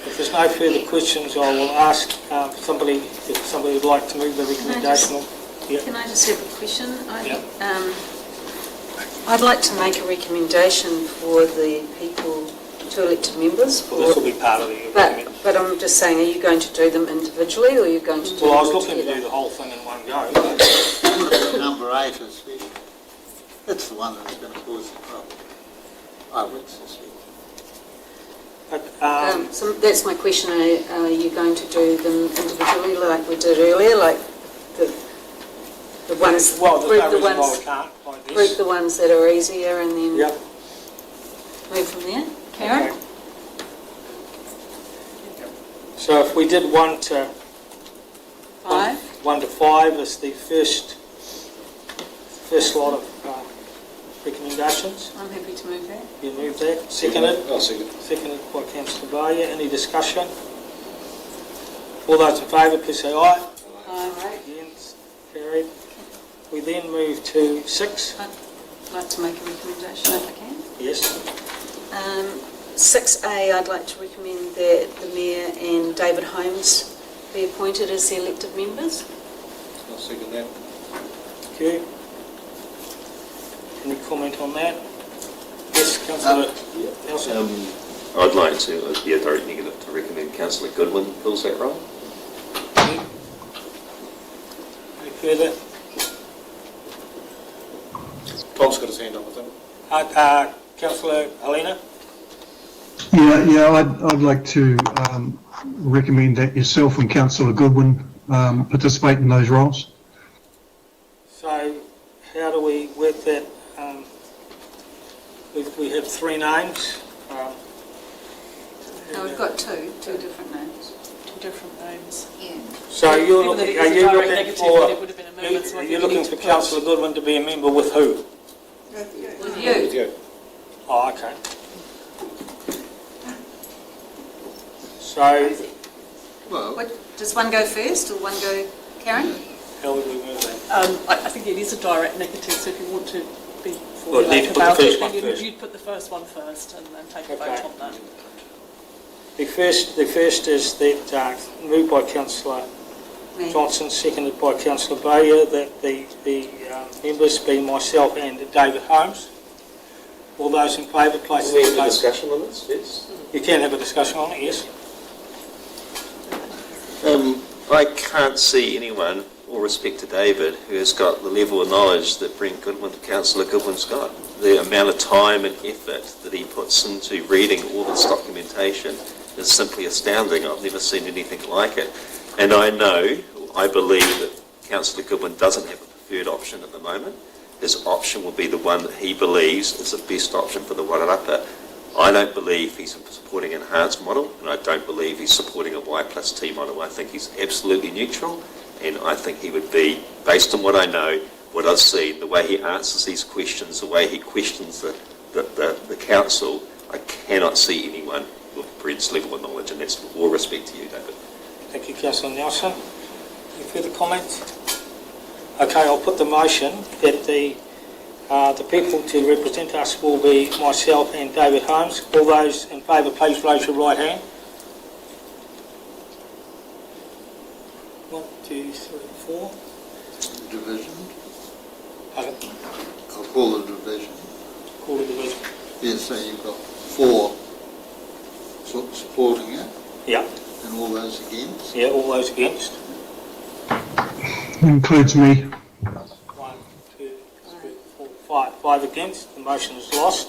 If there's no further questions, I will ask somebody if somebody would like to move the recommendation. Can I just have a question? I'd like to make a recommendation for the people, 2 elected members. Well, this will be part of the agreement. But I'm just saying, are you going to do them individually or are you going to do them Well, I was looking together? to do the whole thing in one go. Number 8 is that's the one that's going to cause the problem. I would suspect. But, So that's my question. Are you going to do them individually like we did earlier, like the ones, well, there's group no the reason why ones, we can't, like group this. the ones that are easier and then Yep. move from there? Karen? Okay. So if we did 1 to 5? 1 to 5 is the first lot of recommendations. I'm happy to move that. You move that. Seconded. I'll second. Seconded by Councillor Bowyer. Any discussion? All those in favour, please say aye. Aye. Against? Carried. We then move to 6. I'd like to make a recommendation if I can. Yes. 6A, I'd like to recommend that the Mayor and David Holmes be appointed as the elected members. I'll second that. Thank you. Any comment on that? Yes, Councillor Nelson. I'd like to, be a direct negative, to recommend Councillor Goodwin fills that role. Any further? Tom's got his hand up, I think. Councillor Helena? Yeah, I'd like to recommend that yourself and Councillor Goodwin participate in those roles. So how do we work that? We have 3 names. No, we've got two different names. 2 different names. Yeah. So you're Given that looking, it are was a you direct looking negative, for, then it would have been a movement, so I think you're we looking need for to Councillor Goodwin to be a member with who? With With you. you. Oh, okay. So Well, Does one go first or one go, Karen? how would we move that? I think it is a direct negative, so if you want to be Well, let's formulaic put the about first it, one then first. you'd put the first one first and then take a Okay. vote on that. The first is that moved by Councillor Me. Johnson, seconded by Councillor Bowyer, that the members be myself and David Holmes. All those in favour, place Can we their have a votes. discussion on this, yes? You can have a discussion on it, yes. I can't see anyone, all respect to David, who has got the level of knowledge that Councillor Goodwin's got. The amount of time and effort that he puts into reading all this documentation is simply astounding. I've never seen anything like it. And I believe that Councillor Goodwin doesn't have a preferred option at the moment. His option will be the one that he believes is the best option for the Wairarapa. I don't believe he's supporting an enhanced model, and I don't believe he's supporting a Y+T model. I think he's absolutely neutral, and I think he would be, based on what I know, what I've seen, the way he answers these questions, the way he questions the council, I cannot see anyone with Brent's level of knowledge, and that's with all respect to you, David. Thank you, Councillor Nelson. Any further comments? Okay, I'll put the motion that the people to represent us will be myself and David Holmes. All those in favour, please raise your right hand. 1, 2, 3, 4. division. Pardon? I'll call the division. Call the division. Yes, so you've got 4 supporting it, Yeah. and all those against. Yeah, all those against. Includes me. 1, 2, 3, 4, 5. 5 against. The motion is lost.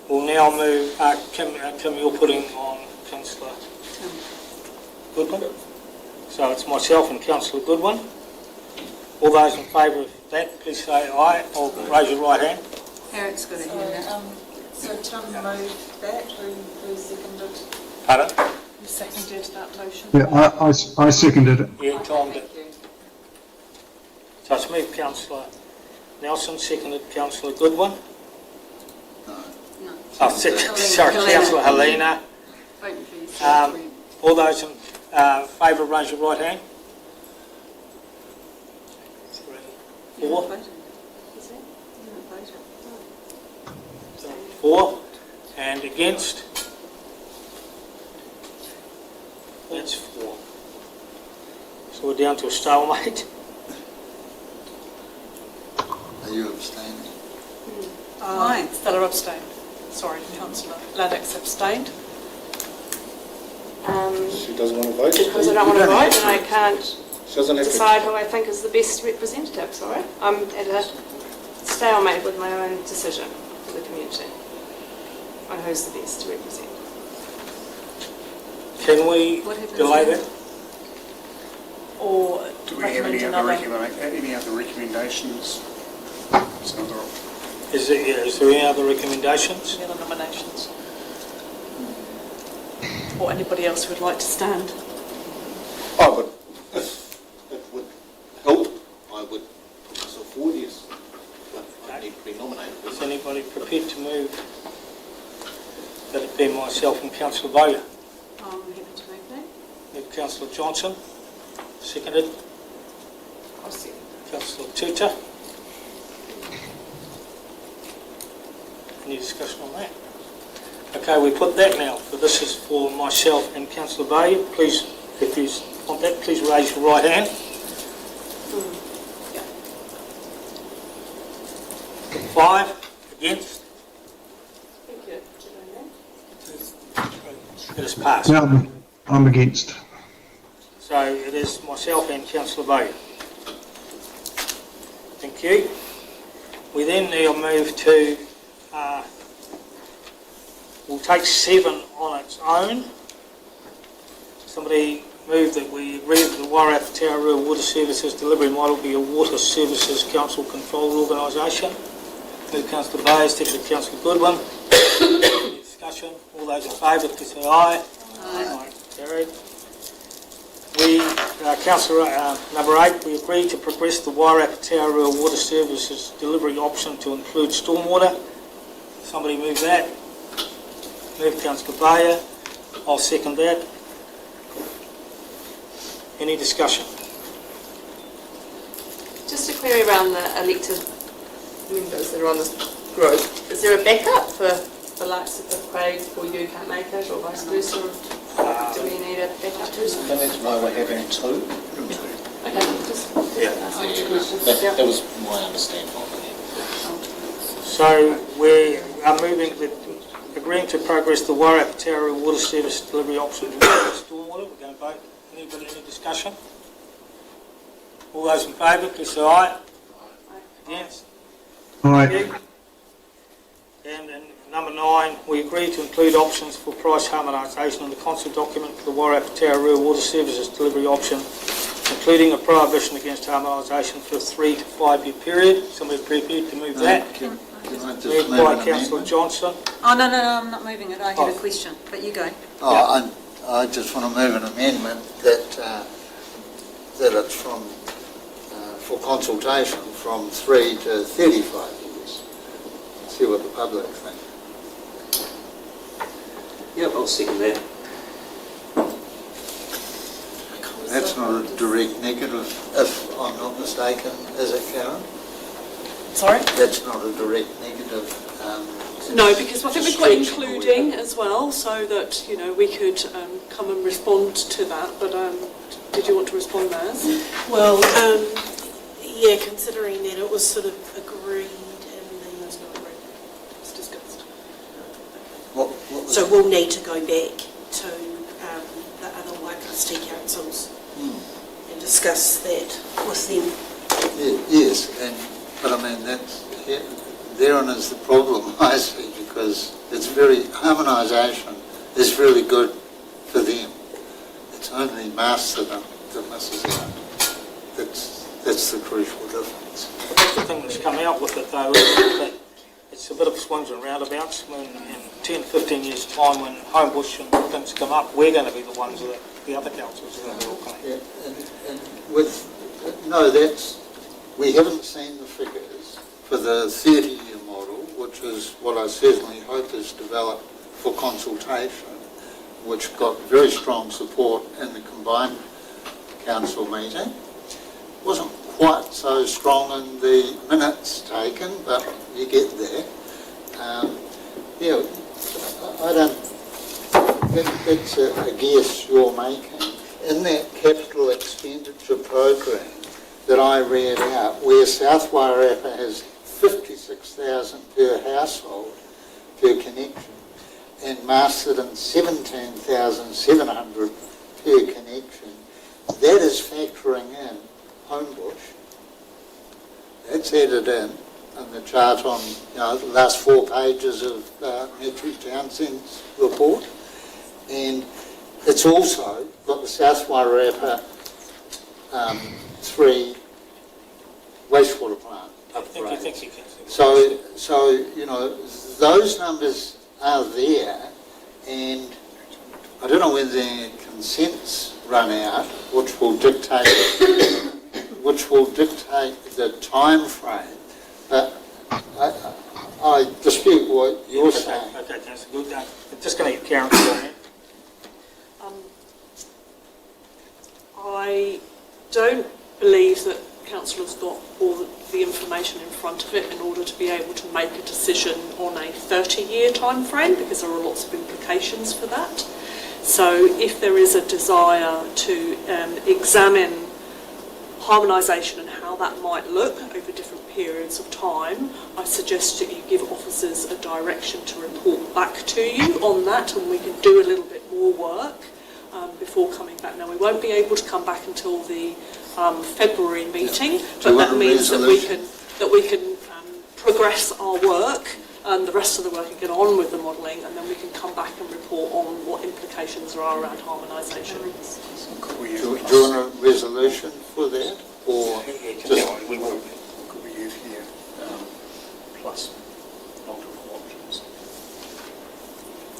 We'll now move. Kim, you're putting on Councillor Goodwin. So it's myself and Councillor Goodwin. All those in favour of that, please say aye or raise your right hand. Eric's got a hand up. So Tom moved that, who seconded? Pardon? Who seconded that motion? Yeah, I seconded it. Yeah, Tom did. Thank you. So it's moved Councillor Nelson, seconded Councillor Goodwin. No. Oh, sorry, Councillor Helena. Vote please. All those in favour, raise your right hand. 3, 4. 4. And against? That's 4. So we're down to a stalemate. Are you abstaining? Aye. Stella abstained. Sorry, Councillor Lennox abstained. She doesn't want to vote? Because I don't want to vote and I can't She doesn't have to. decide who I think is the best representative, sorry. I'm at a stalemate with my own decision for the community on who's the best to represent. Can we What happens delay then? that? Or Do we have any other recommendations? It's another option. Is there any other recommendations? any other nominations? Or anybody else who would like to stand? I would, if it would help, I would put myself forward, yes. But I need to be nominated. Is anybody prepared to move? That it be myself and Councillor Bowyer. I'm happy to make that. Moved Councillor Johnson, seconded I'll see. Councillor Tuta. Any discussion on that? Okay, we put that now. So this is for myself and Councillor Bowyer. Please, if you want that, please raise your right hand. Yeah. 5 against. Thank you. It is passed. No, I'm against. So it is myself and Councillor Bowyer. Thank you. We then now move to, we'll take 7 on its own. Somebody moved that we agree that the Wairarapa Rural Water Services delivery model be a Water Services Council controlled organisation. Moved Councillor Bowyer, seconded Councillor Goodwin. Any discussion? All those in favour, please say aye. Aye. Carried. We, Councillor number 8, we agree to progress the Wairarapa Rural Water Services delivery option to include stormwater. Somebody move that. Move Councillor Bowyer. I'll second that. Any discussion? Just a query around the elected members that are on this group. Is there a backup for the likes of Craig or you can't make it, or vice versa? Do we need a backup? I think that's why we're having 2. Okay, just Yeah. asking questions. That was my understanding. So we are moving with agreeing to progress the Wairarapa Rural Water Service delivery option to stormwater. We're going to vote. Anybody, any discussion? All those in favour, please say aye. Against? Aye. Thank you. And in number 9, we agree to include options for price harmonisation in the council document for the Wairarapa Rural Water Services delivery option, including a prohibition against harmonisation for a 3 to 5 year period. Somebody prepared to move that? Can I just Moved move by an Councillor amendment? Johnson. Oh, no, I'm not moving it. I had a question, but you go. Oh, I just want to move an amendment that it's from, for consultation from 3 to 35 years. See what the public think. Yep, I'll second that. That's not a direct negative, if I'm not mistaken, is it, Karen? Sorry? That's not a direct negative. No, because I think we've got stretching including as well, so that, you know, we could come and respond to that. But did you want to respond, Maz? Well, yeah, considering that it was sort of agreed and then It's not agreed. It's discussed. What was so we'll need to go back to the other Waikato councils and discuss that with them. Yes, but I mean, therein is the problem, I see, because it's harmonisation is really good for them. It's only Masterton that misses out. That's the crucial difference. That's the thing that's come out with it though, is that it's a bit of swings and roundabouts. When in 10, 15 years time, when Homebush and things come up, we're going to be the ones that the other councils are going to be all coming. Yeah, and we haven't seen the figures for the 30-year model, which is what I certainly hope is developed for consultation, which got very strong support in the combined council meeting. Wasn't quite so strong in the minutes taken, but you get there. I don't. That's a guess you're making. In that capital expenditure program that I read out, where South Wairarapa has 56,000 per household per connection, and Masterton 17,700 per connection, that is factoring in Homebush. That's added in, and the chart on the last 4 pages of Matthew Townsend's report, and it's also got the South Wairarapa 3 wastewater plant upgrade. So those numbers are there, and I don't know when the consents run out, which will dictate the time frame. But I dispute what you're saying. Okay, that's good. I'm just going to get Karen to comment. I don't believe that councillors got all the information in front of it in order to be able to make a decision on a 30-year time frame, because there are lots of implications for that. So if there is a desire to examine harmonisation and how that might look over different periods of time, I suggest that you give officers a direction to report back to you on that, and we can do a little bit more work before coming back. Now, we won't be able to come back until the February meeting, but that means that we can progress our work and the rest of the work and get on with the modelling, and then we can come back and report on what implications there are around harmonisation. Do you want a resolution for that, or just Could we use here plus multiple options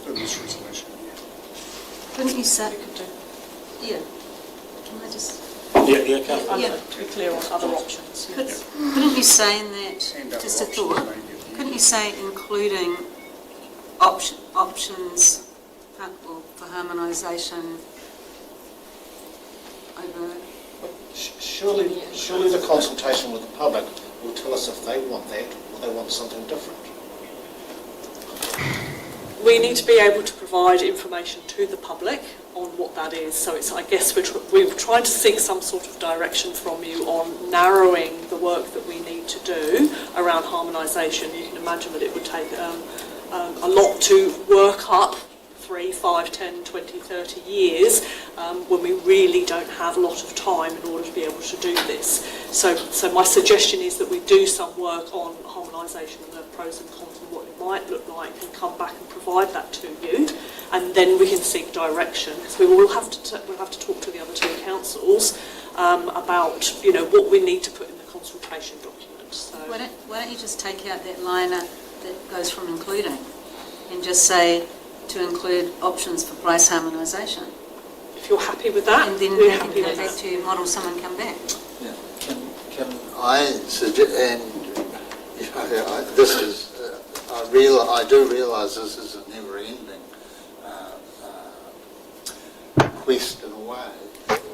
in this resolution? Couldn't you say? Yeah. Can I just? To be clear on other options. Couldn't you say in that, just a thought, couldn't you say including options for harmonisation over? Surely the consultation with the public will tell us if they want that or they want something different. We need to be able to provide information to the public on what that is. So I guess we're trying to seek some sort of direction from you on narrowing the work that we need to do around harmonisation. You can imagine that it would take a lot to work up 3, 5, 10, 20, 30 years when we really don't have a lot of time in order to be able to do this. So my suggestion is that we do some work on harmonisation and the pros and cons and what it might look like, and come back and provide that to you, and then we can seek direction, because we'll have to talk to the other 2 councils about what we need to put in the consultation document. So Why don't you just take out that line that goes from including, and just say to include options for price harmonisation? if you're happy with that, And then we're we can happy go with back that. to model someone come back. Yeah. Can I suggest, and this is, I do realise this is a never-ending quest in a way,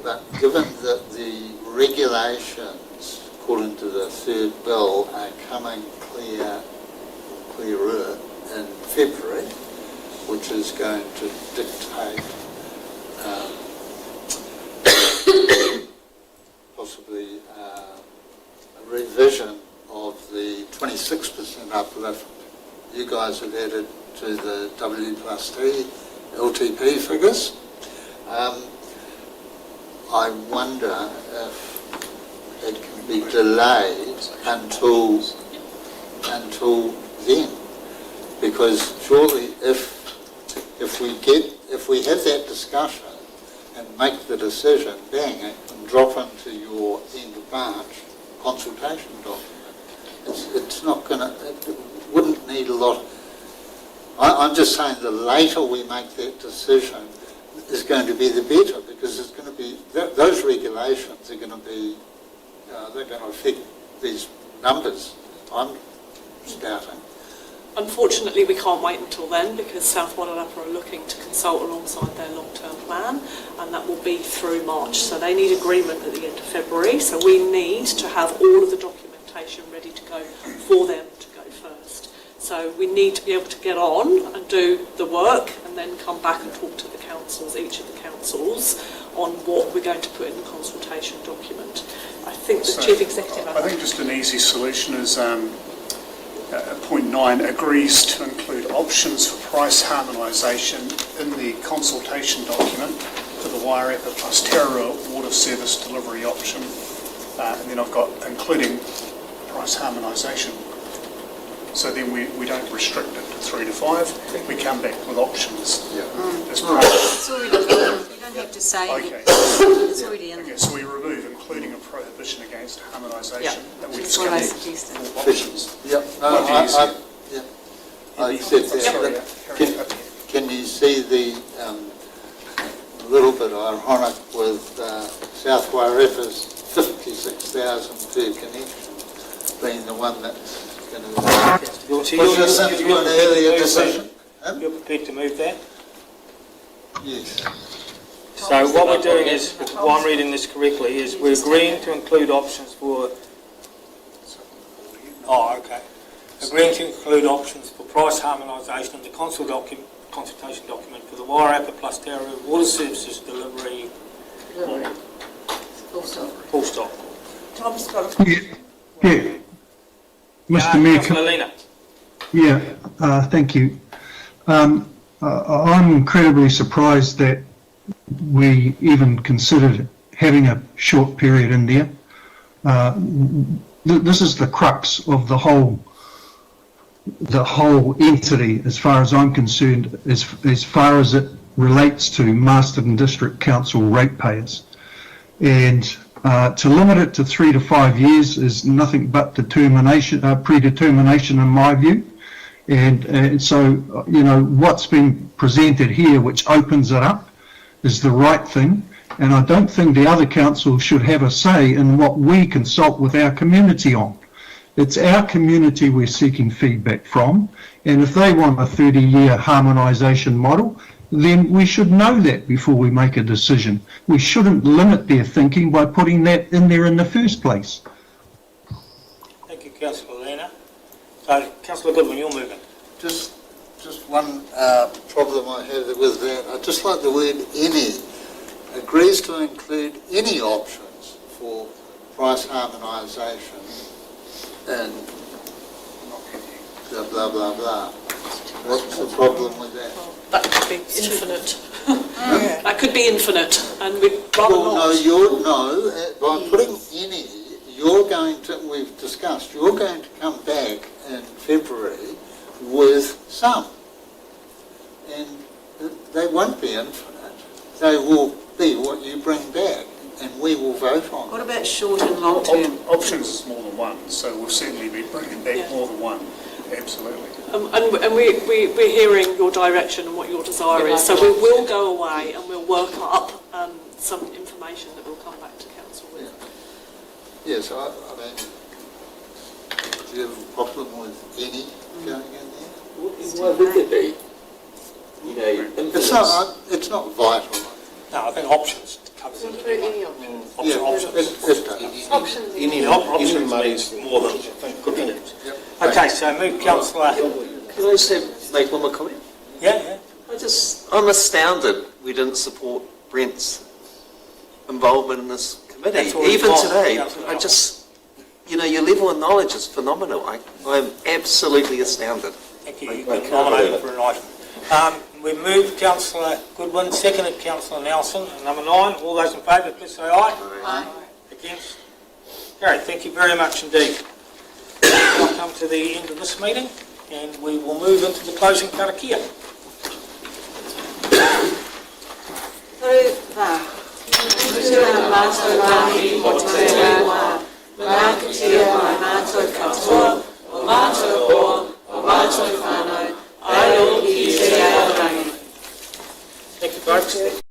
but given that the regulations, according to the 3rd bill, are coming clearer in February, which is going to dictate possibly a revision of the 26% uplift you guys have added to the W+T LTP figures. I wonder if it can be delayed until then, because surely if we have that discussion and make the decision, bang, it can drop into your end of March consultation document. It's not going to, it wouldn't need a lot. I'm just saying the later we make that decision is going to be the better, because it's going to be, those regulations are going to be, they're going to affect these numbers I'm spouting. Unfortunately, we can't wait until then, because South Wairarapa are looking to consult alongside their long-term plan, and that will be through March. So they need agreement at the end of February. So we need to have all of the documentation ready to go for them to go first. So we need to be able to get on and do the work, and then come back and talk to the councils, each of the councils, on what we're going to put in the consultation document. I think the Chief Executive... I think just an easy solution is point 9 agrees to include options for price harmonisation in the consultation document for the Wairarapa plus Terra water service delivery option. And then I've got including price harmonisation So then we don't restrict it to 3 to 5. We come back with options. As part of It's already done. You don't have to say Okay. it. It's already in Okay, there. so we remove including a prohibition against harmonisation Yeah, that we that's what I discussed. suggested. Options. Yep, no, What do you see? I accept that. Sorry, Can you see the little bit ironic with South Wairepa's 56,000 per connection being the one that's going to... Was this into an earlier decision? You're prepared to move that? Yes. So what we're doing is, while I'm reading this correctly, is we're agreeing to include options for... Oh, okay. Agreeing to include options for price harmonisation in the consultation document for the Wairarapa plus Tararua Water Services delivery. Full stop. Full stop. Tom's got a Yeah. Mr Mayor, Councillor Lena. yeah, thank you. I'm incredibly surprised that we even considered having a short period in there. This is the crux of the whole entity, as far as I'm concerned, as far as it relates to Masterton District Council ratepayers. And to limit it to 3 to 5 years is nothing but predetermination in my view. And so, you know, what's been presented here, which opens it up, is the right thing. And I don't think the other council should have a say in what we consult with our community on. It's our community we're seeking feedback from, and if they want a 30-year harmonisation model, then we should know that before we make a decision. We shouldn't limit their thinking by putting that in there in the first place. Thank you, Councillor Lena. So, Councillor Goodwin, you're moving. Just one problem I have with that. I just like the word any. Agrees to include any options for price harmonisation and blah, blah, blah, blah. What's the problem with that? That could be infinite. That could be infinite, and we'd rather Well, not. By putting any, you're going to, we've discussed, you're going to come back in February with some. And they won't be infinite. They will be what you bring back, and we will vote on. What about short and long term? Options is more than one, so we'll certainly be bringing back more than one. Absolutely. And we're hearing your direction and what your desire is, so we will go away and we'll work up some information that we'll come back to council with. Yes, I mean, do you have a problem with any going in there? Why would there be? You know, It's not vital. No, I think options covers it. Include any option. Options. Any options means more than could be. Okay, so move Councillor. Can I just make one more comment? Yeah. I'm astounded we didn't support Brent's involvement in this committee. That's what we Even want, today, Councillor. I just, you know, your level of knowledge is phenomenal. I'm absolutely astounded. Thank you. You've been nominated for an item. We've moved Councillor Goodwin, seconded Councillor Nelson. And number 9, all those in favour, please say aye. Aye. Against? Carried. Thank you very much indeed. We'll come to the end of this meeting, and we will move into the closing karakia. Thank you, folks.